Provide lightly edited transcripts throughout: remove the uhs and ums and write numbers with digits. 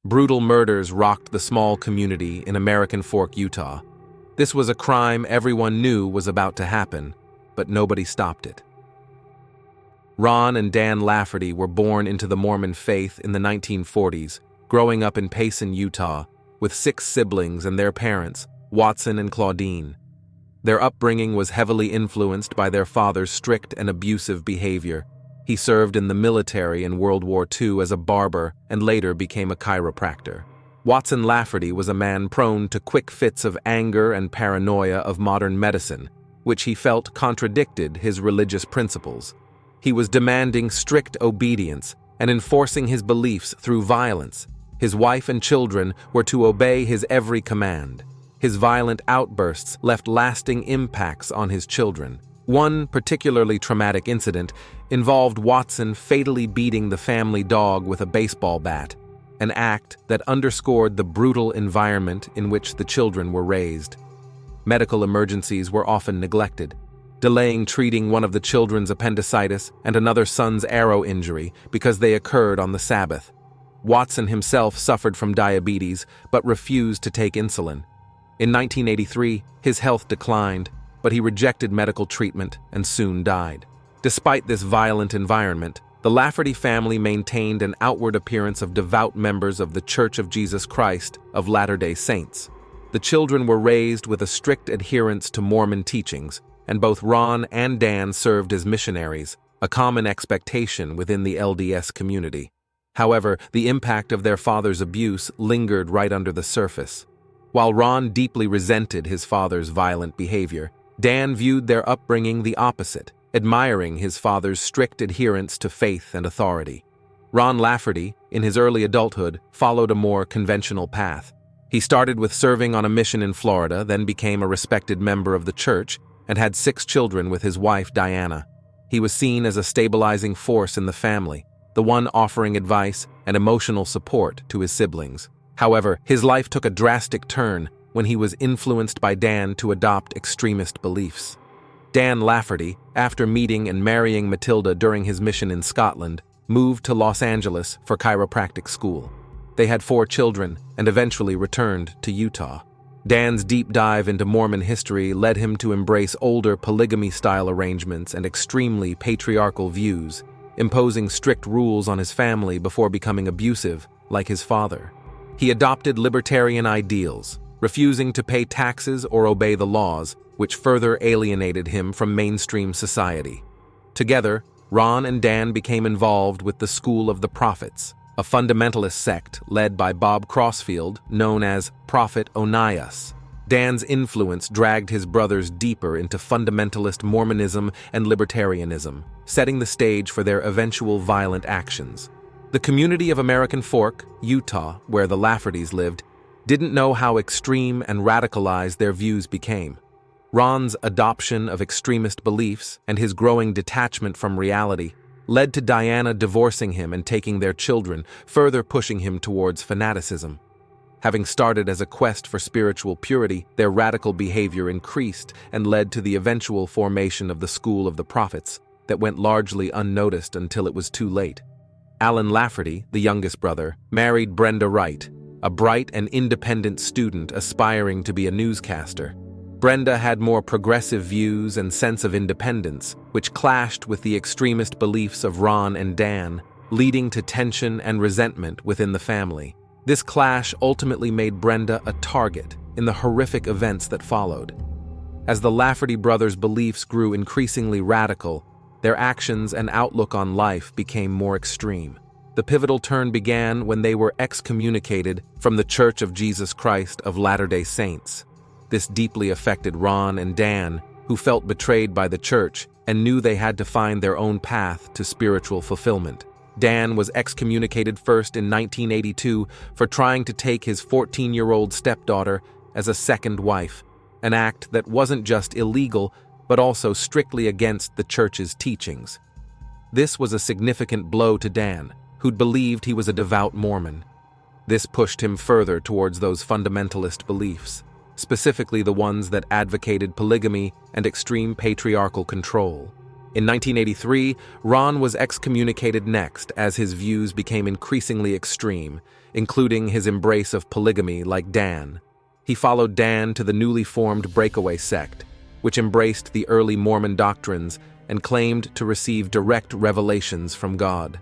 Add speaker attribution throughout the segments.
Speaker 1: Brutal murders rocked the small community in American Fork, Utah. This was a crime everyone knew was about to happen, but nobody stopped it. Ron and Dan Lafferty were born into the Mormon faith in the 1940s, growing up in Payson, Utah, with 6 siblings and their parents, Watson and Claudine. Their upbringing was heavily influenced by their father's strict and abusive behavior. He served in the military in World War II as a barber and later became a chiropractor. Watson Lafferty was a man prone to quick fits of anger and paranoia of modern medicine, which he felt contradicted his religious principles. He was demanding strict obedience and enforcing his beliefs through violence. His wife and children were to obey his every command. His violent outbursts left lasting impacts on his children. One particularly traumatic incident involved Watson fatally beating the family dog with a baseball bat, an act that underscored the brutal environment in which the children were raised. Medical emergencies were often neglected, delaying treating one of the children's appendicitis and another son's arrow injury because they occurred on the Sabbath. Watson himself suffered from diabetes but refused to take insulin. In 1983, his health declined, but he rejected medical treatment and soon died. Despite this violent environment, the Lafferty family maintained an outward appearance of devout members of the Church of Jesus Christ of Latter-day Saints. The children were raised with a strict adherence to Mormon teachings, and both Ron and Dan served as missionaries, a common expectation within the LDS community. However, the impact of their father's abuse lingered right under the surface. While Ron deeply resented his father's violent behavior, Dan viewed their upbringing the opposite, admiring his father's strict adherence to faith and authority. Ron Lafferty, in his early adulthood, followed a more conventional path. He started with serving on a mission in Florida, then became a respected member of the church, and had 6 children with his wife Diana. He was seen as a stabilizing force in the family, the one offering advice and emotional support to his siblings. However, his life took a drastic turn when he was influenced by Dan to adopt extremist beliefs. Dan Lafferty, after meeting and marrying Matilda during his mission in Scotland, moved to Los Angeles for chiropractic school. They had 4 children and eventually returned to Utah. Dan's deep dive into Mormon history led him to embrace older polygamy-style arrangements and extremely patriarchal views, imposing strict rules on his family before becoming abusive, like his father. He adopted libertarian ideals, refusing to pay taxes or obey the laws, which further alienated him from mainstream society. Together, Ron and Dan became involved with the School of the Prophets, a fundamentalist sect led by Bob Crossfield, known as Prophet Onias. Dan's influence dragged his brothers deeper into fundamentalist Mormonism and libertarianism, setting the stage for their eventual violent actions. The community of American Fork, Utah, where the Laffertys lived, didn't know how extreme and radicalized their views became. Ron's adoption of extremist beliefs and his growing detachment from reality led to Diana divorcing him and taking their children, further pushing him towards fanaticism. Having started as a quest for spiritual purity, their radical behavior increased and led to the eventual formation of the School of the Prophets that went largely unnoticed until it was too late. Alan Lafferty, the youngest brother, married Brenda Wright, a bright and independent student aspiring to be a newscaster. Brenda had more progressive views and sense of independence, which clashed with the extremist beliefs of Ron and Dan, leading to tension and resentment within the family. This clash ultimately made Brenda a target in the horrific events that followed. As the Lafferty brothers' beliefs grew increasingly radical, their actions and outlook on life became more extreme. The pivotal turn began when they were excommunicated from the Church of Jesus Christ of Latter-day Saints. This deeply affected Ron and Dan, who felt betrayed by the church and knew they had to find their own path to spiritual fulfillment. Dan was excommunicated first in 1982 for trying to take his 14-year-old stepdaughter as a second wife, an act that wasn't just illegal, but also strictly against the church's teachings. This was a significant blow to Dan, who'd believed he was a devout Mormon. This pushed him further towards those fundamentalist beliefs, specifically the ones that advocated polygamy and extreme patriarchal control. In 1983, Ron was excommunicated next as his views became increasingly extreme, including his embrace of polygamy like Dan. He followed Dan to the newly formed breakaway sect, which embraced the early Mormon doctrines and claimed to receive direct revelations from God.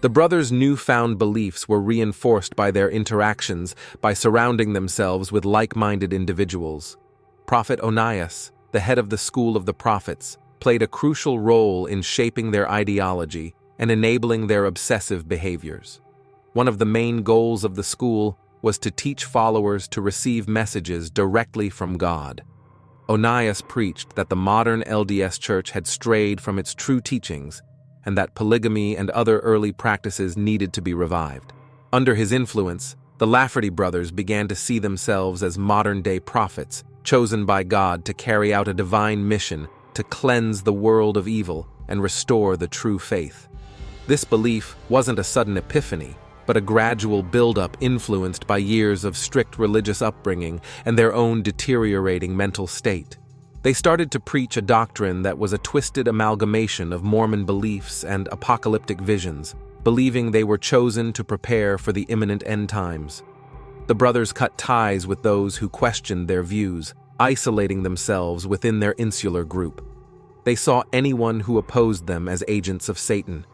Speaker 1: The brothers' newfound beliefs were reinforced by their interactions by surrounding themselves with like-minded individuals. Prophet Onias, the head of the School of the Prophets, played a crucial role in shaping their ideology and enabling their obsessive behaviors. One of the main goals of the school was to teach followers to receive messages directly from God. Onias preached that the modern LDS Church had strayed from its true teachings and that polygamy and other early practices needed to be revived. Under his influence, the Lafferty brothers began to see themselves as modern-day prophets, chosen by God to carry out a divine mission to cleanse the world of evil and restore the true faith. This belief wasn't a sudden epiphany, but a gradual build-up influenced by years of strict religious upbringing and their own deteriorating mental state. They started to preach a doctrine that was a twisted amalgamation of Mormon beliefs and apocalyptic visions, believing they were chosen to prepare for the imminent end times. The brothers cut ties with those who questioned their views, isolating themselves within their insular group. They saw anyone who opposed them as agents of Satan.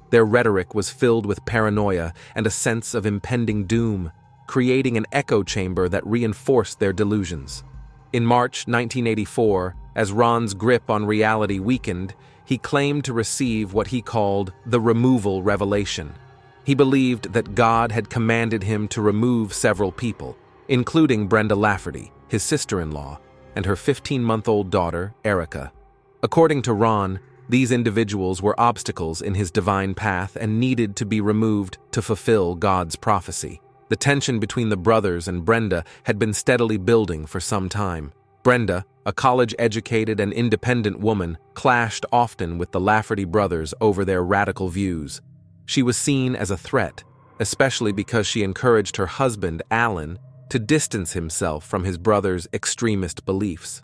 Speaker 1: Their rhetoric was filled with paranoia and a sense of impending doom, creating an echo chamber that reinforced their delusions. In March 1984, as Ron's grip on reality weakened, he claimed to receive what he called the removal revelation. He believed that God had commanded him to remove several people, including Brenda Lafferty, his sister-in-law, and her 15-month-old daughter, Erica. According to Ron, these individuals were obstacles in his divine path and needed to be removed to fulfill God's prophecy. The tension between the brothers and Brenda had been steadily building for some time. Brenda, a college-educated and independent woman, clashed often with the Lafferty brothers over their radical views. She was seen as a threat, especially because she encouraged her husband, Alan, to distance himself from his brother's extremist beliefs.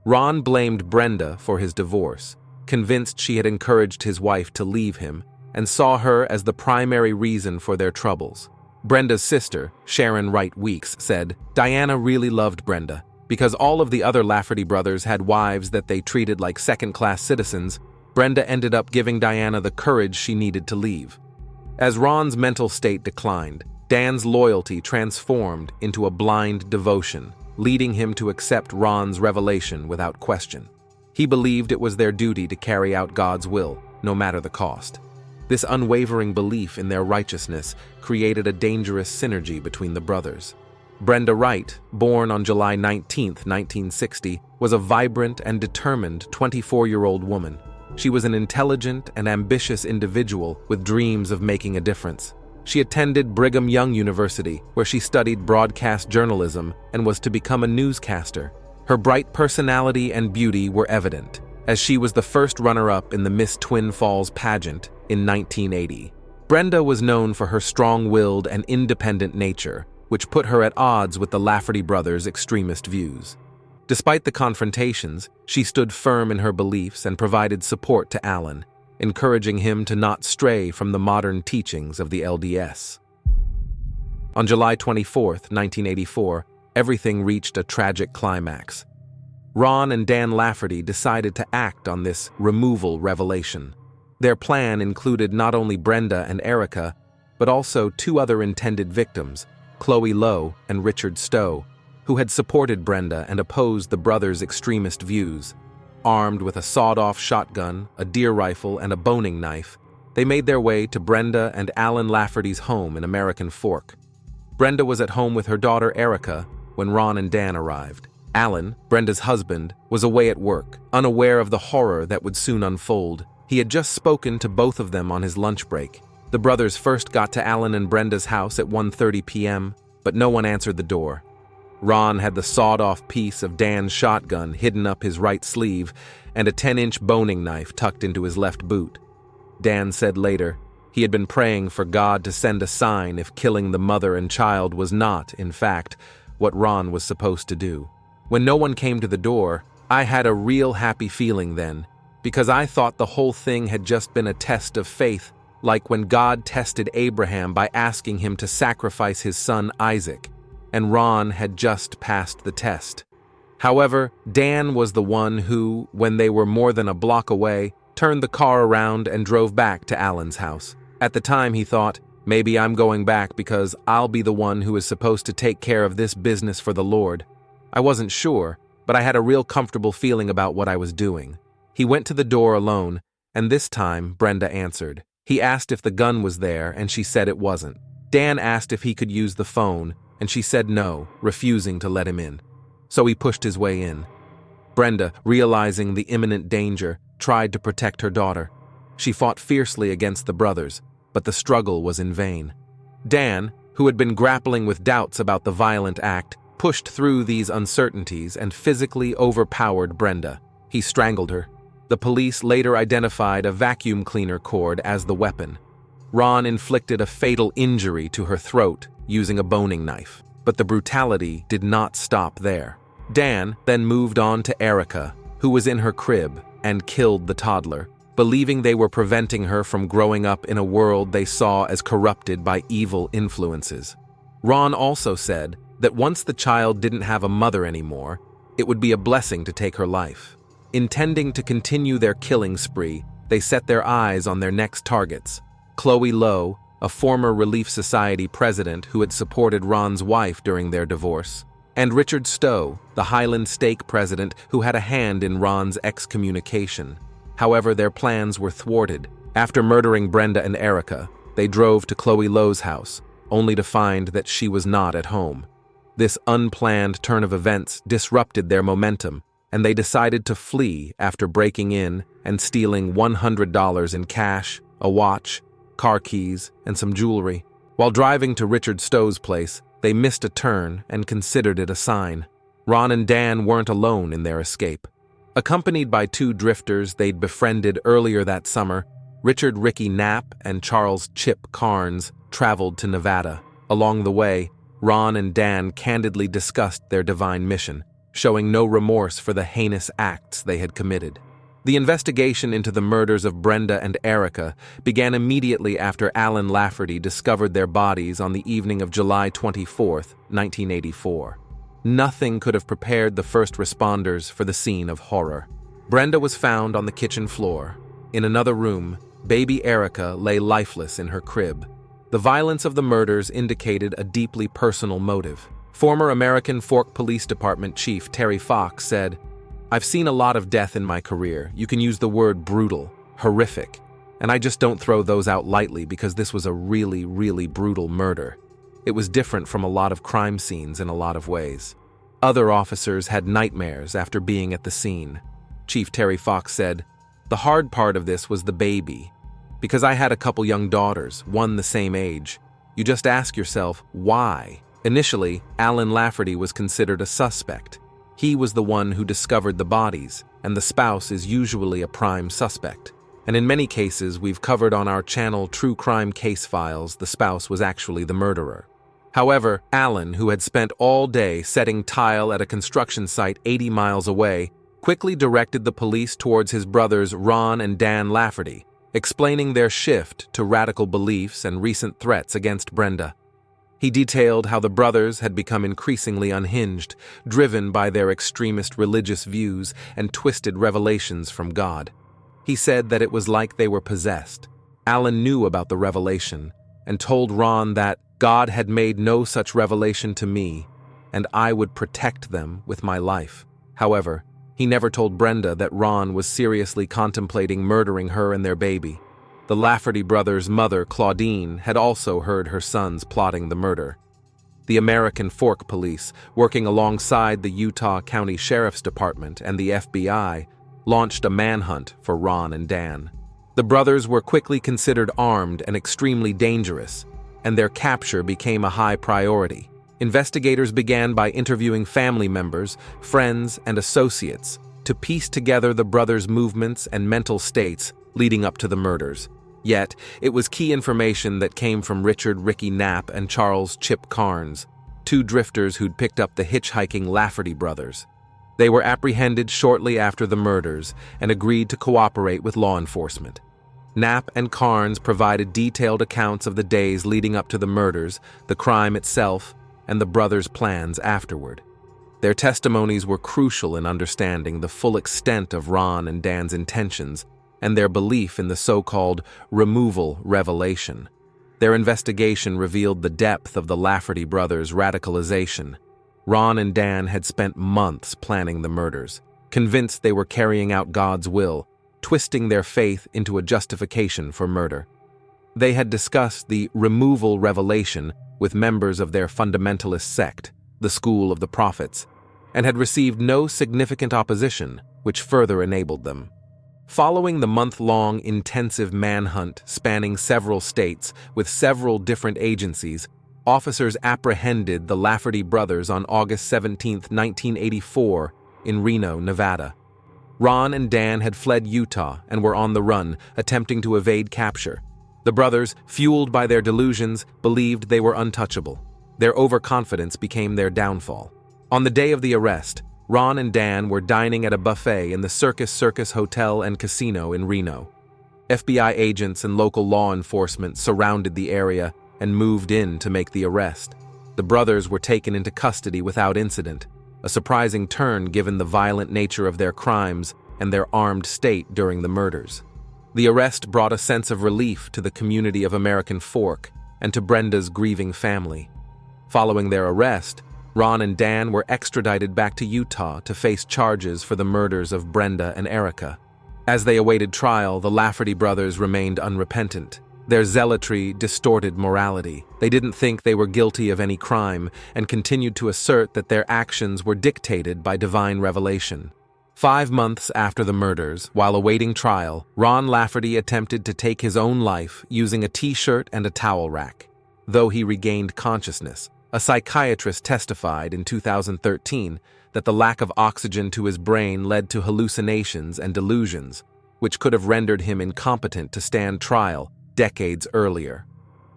Speaker 1: Ron blamed Brenda for his divorce, convinced she had encouraged his wife to leave him, and saw her as the primary reason for their troubles. Brenda's sister, Sharon Wright Weeks, said, "Diana really loved Brenda. Because all of the other Lafferty brothers had wives that they treated like second-class citizens, Brenda ended up giving Diana the courage she needed to leave." As Ron's mental state declined, Dan's loyalty transformed into a blind devotion, leading him to accept Ron's revelation without question. He believed it was their duty to carry out God's will, no matter the cost. This unwavering belief in their righteousness created a dangerous synergy between the brothers. Brenda Wright, born on July 19, 1960, was a vibrant and determined 24-year-old woman. She was an intelligent and ambitious individual with dreams of making a difference. She attended Brigham Young University, where she studied broadcast journalism and was to become a newscaster. Her bright personality and beauty were evident, as she was the first runner-up in the Miss Twin Falls pageant in 1980. Brenda was known for her strong-willed and independent nature, which put her at odds with the Lafferty brothers' extremist views. Despite the confrontations, she stood firm in her beliefs and provided support to Alan, encouraging him to not stray from the modern teachings of the LDS. On July 24, 1984, everything reached a tragic climax. Ron and Dan Lafferty decided to act on this removal revelation. Their plan included not only Brenda and Erica, but also two other intended victims, Chloe Lowe and Richard Stowe, who had supported Brenda and opposed the brothers' extremist views. Armed with a sawed-off shotgun, a deer rifle, and a boning knife, they made their way to Brenda and Alan Lafferty's home in American Fork. Brenda was at home with her daughter Erica when Ron and Dan arrived. Alan, Brenda's husband, was away at work, unaware of the horror that would soon unfold. He had just spoken to both of them on his lunch break. The brothers first got to Alan and Brenda's house at 1:30 p.m., but no one answered the door. Ron had the sawed-off piece of Dan's shotgun hidden up his right sleeve and a 10-inch boning knife tucked into his left boot. Dan said later he had been praying for God to send a sign if killing the mother and child was not, in fact, what Ron was supposed to do. "When no one came to the door, I had a real happy feeling then," because I thought the whole thing had just been a test of faith, like when God tested Abraham by asking him to sacrifice his son Isaac, and Ron had just passed the test. However, Dan was the one who, when they were more than a block away, turned the car around and drove back to Alan's house. At the time, he thought, maybe I'm going back because I'll be the one who is supposed to take care of this business for the Lord. I wasn't sure, but I had a real comfortable feeling about what I was doing. He went to the door alone, and this time Brenda answered. He asked if the gun was there, and she said it wasn't. Dan asked if he could use the phone, and she said no, refusing to let him in. So he pushed his way in. Brenda, realizing the imminent danger, tried to protect her daughter. She fought fiercely against the brothers, but the struggle was in vain. Dan, who had been grappling with doubts about the violent act, pushed through these uncertainties and physically overpowered Brenda. He strangled her. The police later identified a vacuum cleaner cord as the weapon. Ron inflicted a fatal injury to her throat using a boning knife, but the brutality did not stop there. Dan then moved on to Erica, who was in her crib, and killed the toddler, believing they were preventing her from growing up in a world they saw as corrupted by evil influences. Ron also said that once the child didn't have a mother anymore, it would be a blessing to take her life. Intending to continue their killing spree, they set their eyes on their next targets. Chloe Lowe, a former Relief Society president who had supported Ron's wife during their divorce, and Richard Stowe, the Highland Stake president who had a hand in Ron's excommunication. However, their plans were thwarted. After murdering Brenda and Erica, they drove to Chloe Lowe's house, only to find that she was not at home. This unplanned turn of events disrupted their momentum, and they decided to flee after breaking in and stealing $100 in cash, a watch, car keys, and some jewelry. While driving to Richard Stowe's place, they missed a turn and considered it a sign. Ron and Dan weren't alone in their escape. Accompanied by two drifters they'd befriended earlier that summer, Richard Ricky Knapp and Charles Chip Carnes traveled to Nevada. Along the way, Ron and Dan candidly discussed their divine mission, showing no remorse for the heinous acts they had committed. The investigation into the murders of Brenda and Erica began immediately after Alan Lafferty discovered their bodies on the evening of July 24, 1984. Nothing could have prepared the first responders for the scene of horror. Brenda was found on the kitchen floor. In another room, baby Erica lay lifeless in her crib. The violence of the murders indicated a deeply personal motive. Former American Fork Police Department Chief Terry Fox said, "I've seen a lot of death in my career. You can use the word brutal, horrific, and I just don't throw those out lightly because this was a really, really brutal murder. It was different from a lot of crime scenes in a lot of ways. Other officers had nightmares after being at the scene." Chief Terry Fox said, "The hard part of this was the baby. Because I had a couple young daughters, one the same age. You just ask yourself, why?" Initially, Alan Lafferty was considered a suspect. He was the one who discovered the bodies, and the spouse is usually a prime suspect. And in many cases we've covered on our channel True Crime Case Files, the spouse was actually the murderer. However, Alan, who had spent all day setting tile at a construction site 80 miles away, quickly directed the police towards his brothers Ron and Dan Lafferty, explaining their shift to radical beliefs and recent threats against Brenda. He detailed how the brothers had become increasingly unhinged, driven by their extremist religious views and twisted revelations from God. He said that it was like they were possessed. Alan knew about the revelation and told Ron that God had made no such revelation to me, and I would protect them with my life. However, he never told Brenda that Ron was seriously contemplating murdering her and their baby. The Lafferty brothers' mother, Claudine, had also heard her sons plotting the murder. The American Fork Police, working alongside the Utah County Sheriff's Department and the FBI, launched a manhunt for Ron and Dan. The brothers were quickly considered armed and extremely dangerous, and their capture became a high priority. Investigators began by interviewing family members, friends, and associates to piece together the brothers' movements and mental states leading up to the murders. Yet, it was key information that came from Richard Ricky Knapp and Charles Chip Carnes, two drifters who'd picked up the hitchhiking Lafferty brothers. They were apprehended shortly after the murders and agreed to cooperate with law enforcement. Knapp and Carnes provided detailed accounts of the days leading up to the murders, the crime itself, and the brothers' plans afterward. Their testimonies were crucial in understanding the full extent of Ron and Dan's intentions and their belief in the so-called removal revelation. Their investigation revealed the depth of the Lafferty brothers' radicalization. Ron and Dan had spent months planning the murders, convinced they were carrying out God's will, twisting their faith into a justification for murder. They had discussed the removal revelation with members of their fundamentalist sect, the School of the Prophets, and had received no significant opposition, which further enabled them. Following the month-long intensive manhunt spanning several states with several different agencies, officers apprehended the Lafferty brothers on August 17, 1984, in Reno, Nevada. Ron and Dan had fled Utah and were on the run, attempting to evade capture. The brothers, fueled by their delusions, believed they were untouchable. Their overconfidence became their downfall. On the day of the arrest, Ron and Dan were dining at a buffet in the Circus Hotel and Casino in Reno. FBI agents and local law enforcement surrounded the area and moved in to make the arrest. The brothers were taken into custody without incident, a surprising turn given the violent nature of their crimes and their armed state during the murders. The arrest brought a sense of relief to the community of American Fork and to Brenda's grieving family. Following their arrest, Ron and Dan were extradited back to Utah to face charges for the murders of Brenda and Erica. As they awaited trial, the Lafferty brothers remained unrepentant. Their zealotry distorted morality. They didn't think they were guilty of any crime and continued to assert that their actions were dictated by divine revelation. 5 months after the murders, while awaiting trial, Ron Lafferty attempted to take his own life using a t-shirt and a towel rack. Though he regained consciousness, a psychiatrist testified in 2013 that the lack of oxygen to his brain led to hallucinations and delusions, which could have rendered him incompetent to stand trial decades earlier.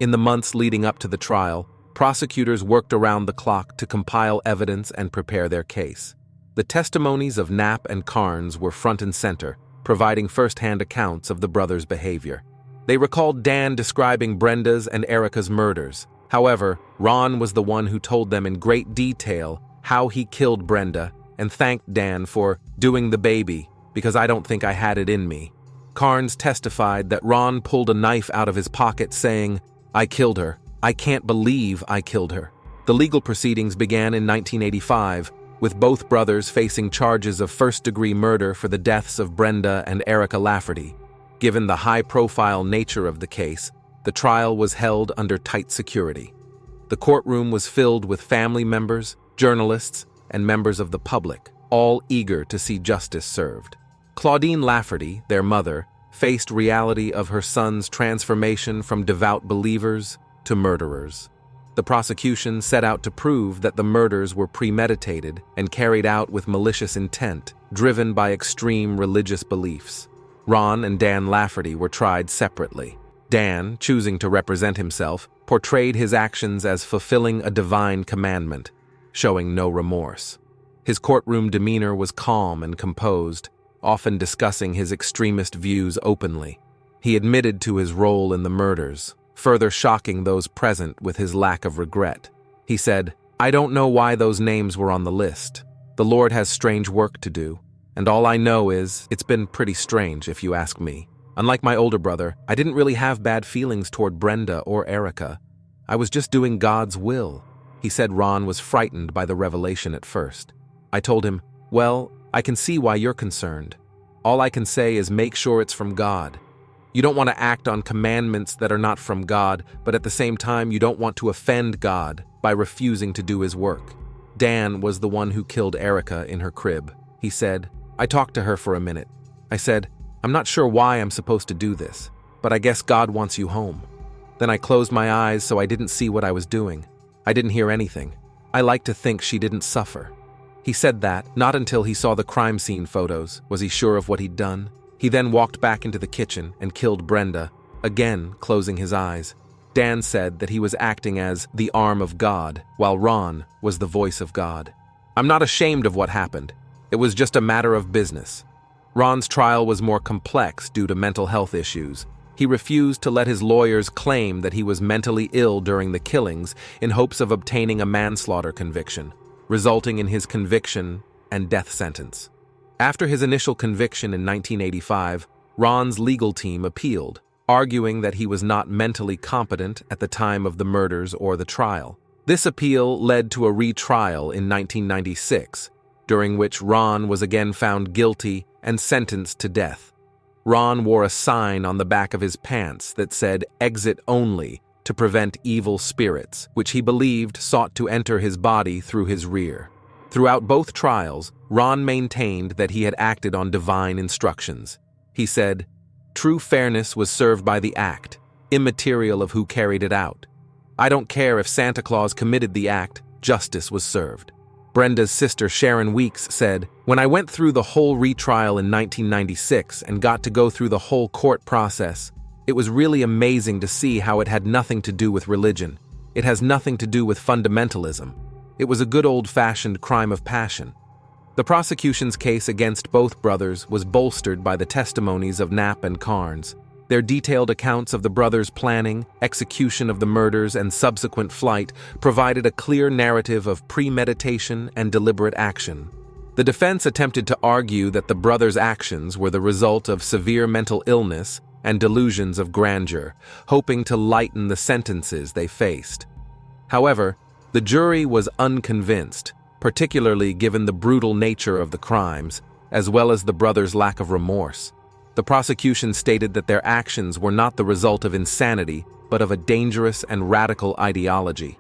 Speaker 1: In the months leading up to the trial, prosecutors worked around the clock to compile evidence and prepare their case. The testimonies of Knapp and Carnes were front and center, providing first-hand accounts of the brothers' behavior. They recalled Dan describing Brenda's and Erica's murders. However, Ron was the one who told them in great detail how he killed Brenda and thanked Dan for doing the baby, because I don't think I had it in me. Carnes testified that Ron pulled a knife out of his pocket saying, "I killed her. I can't believe I killed her." The legal proceedings began in 1985, with both brothers facing charges of first-degree murder for the deaths of Brenda and Erica Lafferty. Given the high-profile nature of the case, the trial was held under tight security. The courtroom was filled with family members, journalists, and members of the public, all eager to see justice served. Claudine Lafferty, their mother, faced reality of her son's transformation from devout believers to murderers. The prosecution set out to prove that the murders were premeditated and carried out with malicious intent, driven by extreme religious beliefs. Ron and Dan Lafferty were tried separately. Dan, choosing to represent himself, portrayed his actions as fulfilling a divine commandment, showing no remorse. His courtroom demeanor was calm and composed, often discussing his extremist views openly. He admitted to his role in the murders, further shocking those present with his lack of regret. He said, "I don't know why those names were on the list. The Lord has strange work to do, and all I know is it's been pretty strange, if you ask me. Unlike my older brother, I didn't really have bad feelings toward Brenda or Erica. I was just doing God's will." He said Ron was frightened by the revelation at first. I told him, "Well, I can see why you're concerned. All I can say is make sure it's from God. You don't want to act on commandments that are not from God, but at the same time you don't want to offend God by refusing to do his work." Dan was the one who killed Erica in her crib. He said, "I talked to her for a minute. I said, I'm not sure why I'm supposed to do this, but I guess God wants you home. Then I closed my eyes so I didn't see what I was doing. I didn't hear anything. I like to think she didn't suffer." He said that, not until he saw the crime scene photos was he sure of what he'd done. He then walked back into the kitchen and killed Brenda, again closing his eyes. Dan said that he was acting as the arm of God, while Ron was the voice of God. "I'm not ashamed of what happened. It was just a matter of business. Ron's trial was more complex due to mental health issues. He refused to let his lawyers claim that he was mentally ill during the killings in hopes of obtaining a manslaughter conviction, resulting in his conviction and death sentence. After his initial conviction in 1985, Ron's legal team appealed, arguing that he was not mentally competent at the time of the murders or the trial. This appeal led to a retrial in 1996, during which Ron was again found guilty and sentenced to death. Ron wore a sign on the back of his pants that said "Exit Only" to prevent evil spirits, which he believed sought to enter his body through his rear. Throughout both trials, Ron maintained that he had acted on divine instructions. He said, "True fairness was served by the act, immaterial of who carried it out. I don't care if Santa Claus committed the act, justice was served." Brenda's sister Sharon Weeks said, "When I went through the whole retrial in 1996 and got to go through the whole court process, it was really amazing to see how it had nothing to do with religion. It has nothing to do with fundamentalism. It was a good old-fashioned crime of passion." The prosecution's case against both brothers was bolstered by the testimonies of Knapp and Carnes. Their detailed accounts of the brothers' planning, execution of the murders, and subsequent flight provided a clear narrative of premeditation and deliberate action. The defense attempted to argue that the brothers' actions were the result of severe mental illness and delusions of grandeur, hoping to lighten the sentences they faced. However, the jury was unconvinced, particularly given the brutal nature of the crimes, as well as the brothers' lack of remorse. The prosecution stated that their actions were not the result of insanity, but of a dangerous and radical ideology.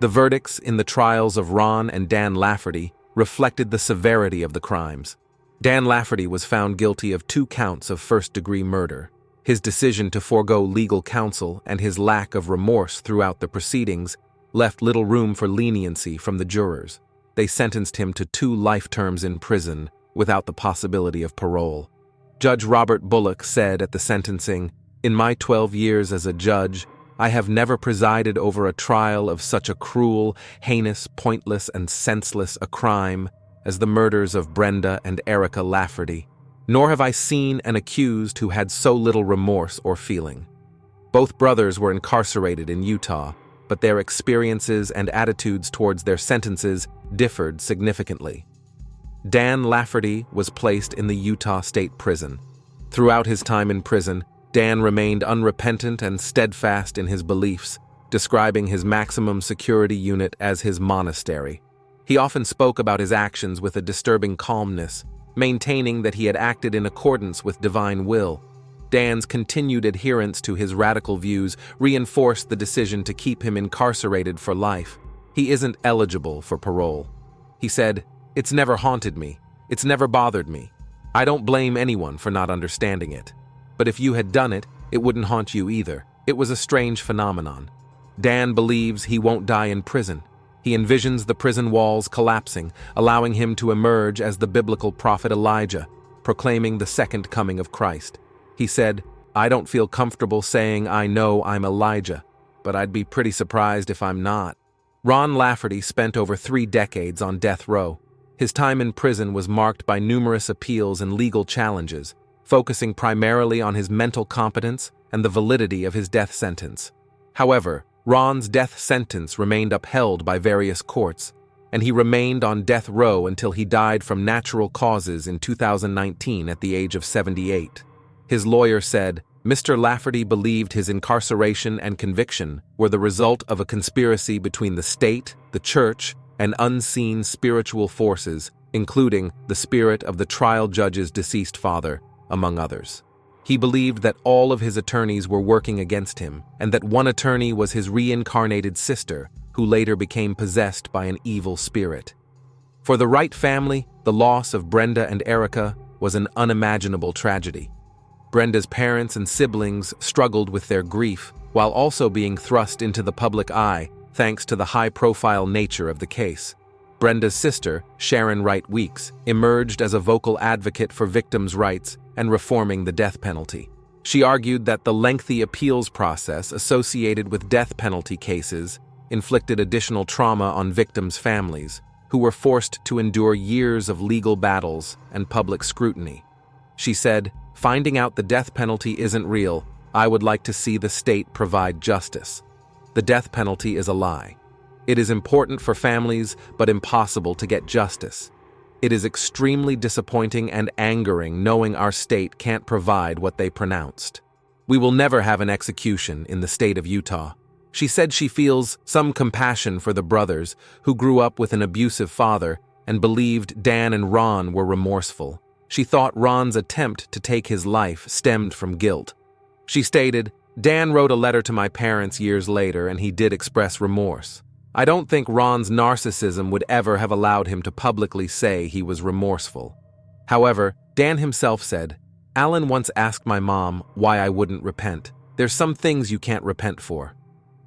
Speaker 1: The verdicts in the trials of Ron and Dan Lafferty reflected the severity of the crimes. Dan Lafferty was found guilty of 2 counts of first-degree murder. His decision to forego legal counsel and his lack of remorse throughout the proceedings left little room for leniency from the jurors. They sentenced him to 2 life terms in prison without the possibility of parole. Judge Robert Bullock said at the sentencing, "In my 12 years as a judge, I have never presided over a trial of such a cruel, heinous, pointless, and senseless a crime as the murders of Brenda and Erica Lafferty, nor have I seen an accused who had so little remorse or feeling." Both brothers were incarcerated in Utah, but their experiences and attitudes towards their sentences differed significantly. Dan Lafferty was placed in the Utah State Prison. Throughout his time in prison, Dan remained unrepentant and steadfast in his beliefs, describing his maximum security unit as his monastery. He often spoke about his actions with a disturbing calmness, maintaining that he had acted in accordance with divine will. Dan's continued adherence to his radical views reinforced the decision to keep him incarcerated for life. He isn't eligible for parole. He said, "It's never haunted me. It's never bothered me. I don't blame anyone for not understanding it. But if you had done it, it wouldn't haunt you either. It was a strange phenomenon." Dan believes he won't die in prison. He envisions the prison walls collapsing, allowing him to emerge as the biblical prophet Elijah, proclaiming the second coming of Christ. He said, "I don't feel comfortable saying I know I'm Elijah, but I'd be pretty surprised if I'm not." Ron Lafferty spent over 3 decades on death row. His time in prison was marked by numerous appeals and legal challenges, focusing primarily on his mental competence and the validity of his death sentence. However, Ron's death sentence remained upheld by various courts, and he remained on death row until he died from natural causes in 2019 at the age of 78. His lawyer said, "Mr. Lafferty believed his incarceration and conviction were the result of a conspiracy between the state, the church, and unseen spiritual forces, including the spirit of the trial judge's deceased father, among others. He believed that all of his attorneys were working against him, and that one attorney was his reincarnated sister, who later became possessed by an evil spirit." For the Wright family, the loss of Brenda and Erica was an unimaginable tragedy. Brenda's parents and siblings struggled with their grief, while also being thrust into the public eye thanks to the high-profile nature of the case. Brenda's sister, Sharon Wright Weeks, emerged as a vocal advocate for victims' rights and reforming the death penalty. She argued that the lengthy appeals process associated with death penalty cases inflicted additional trauma on victims' families, who were forced to endure years of legal battles and public scrutiny. She said, "Finding out the death penalty isn't real, I would like to see the state provide justice. The death penalty is a lie. It is important for families, but impossible to get justice. It is extremely disappointing and angering knowing our state can't provide what they pronounced. We will never have an execution in the state of Utah." She said she feels some compassion for the brothers who grew up with an abusive father and believed Dan and Ron were remorseful. She thought Ron's attempt to take his life stemmed from guilt. She stated, "Dan wrote a letter to my parents years later and he did express remorse. I don't think Ron's narcissism would ever have allowed him to publicly say he was remorseful." However, Dan himself said, "Alan once asked my mom why I wouldn't repent. There's some things you can't repent for."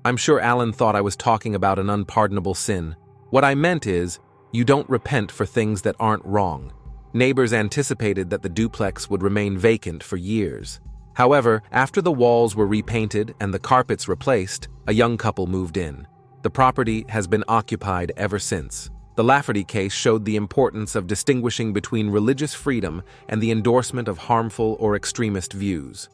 Speaker 1: I'm sure Alan thought I was talking about an unpardonable sin. What I meant is, you don't repent for things that aren't wrong. Neighbors anticipated that the duplex would remain vacant for years. However, after the walls were repainted and the carpets replaced, a young couple moved in. The property has been occupied ever since. The Lafferty case showed the importance of distinguishing between religious freedom and the endorsement of harmful or extremist views.